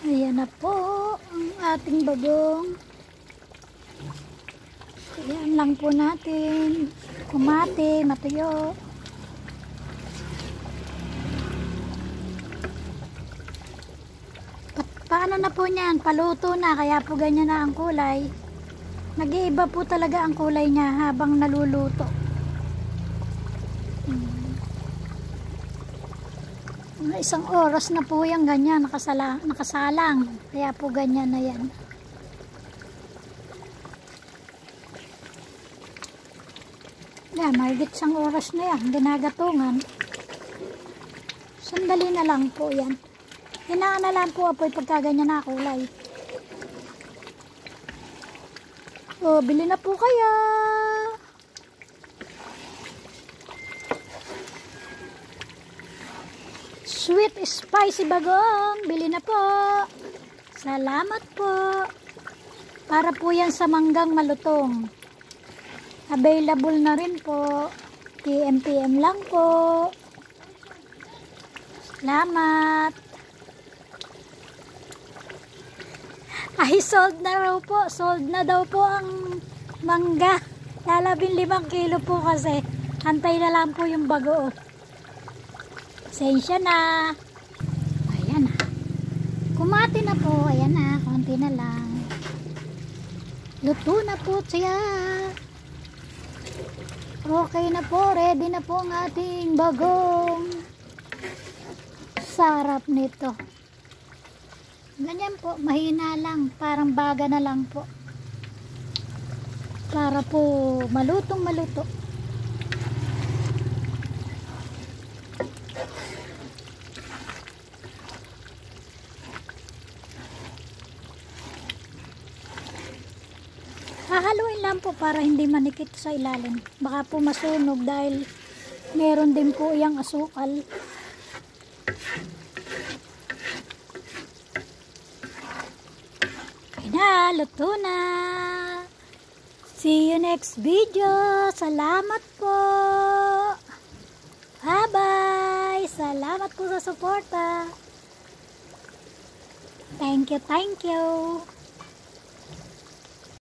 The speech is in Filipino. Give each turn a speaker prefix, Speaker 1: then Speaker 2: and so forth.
Speaker 1: Ayan na po ang ating bagong. Ayan lang po natin. Kumati, matuyo. Paano na po niyan? Paluto na, kaya po ganyan na ang kulay. Nag-iiba po talaga ang kulay niya habang naluluto. Isang oras na po yung ganyan, nakasalang. Kaya po ganyan na yan. Yan, mahigit isang oras na yan, ginagatungan. Sandali na lang po yan. Hinaan na lang po apoy pagka ganyan na kulay. O, bili na po kaya. Sweet spicy bagong, bili na po. Salamat po. Para po yan sa manggang malutong. Available na rin po. PM lang po. Salamat. Ay, sold na raw po. Sold na daw po ang mangga. Lalabing 5 kilo po kasi. Antay na lang po yung bago. Pasensya na. Ayan na. Kumati na po. Ayan na. Konti na lang. Luto na po siya. Okay na po. Ready na po ang ating bagong. Sarap nito. Ganyan po. Mahina lang. Parang baga na lang po. Para po malutong maluto. Hahaluin lang po para hindi manikit sa ilalim. Baka po masunog dahil meron din po iyang asukal. Okay na, luto na. See you next video. Salamat po. Bye-bye. Salamat po sa suporta. Thank you, thank you.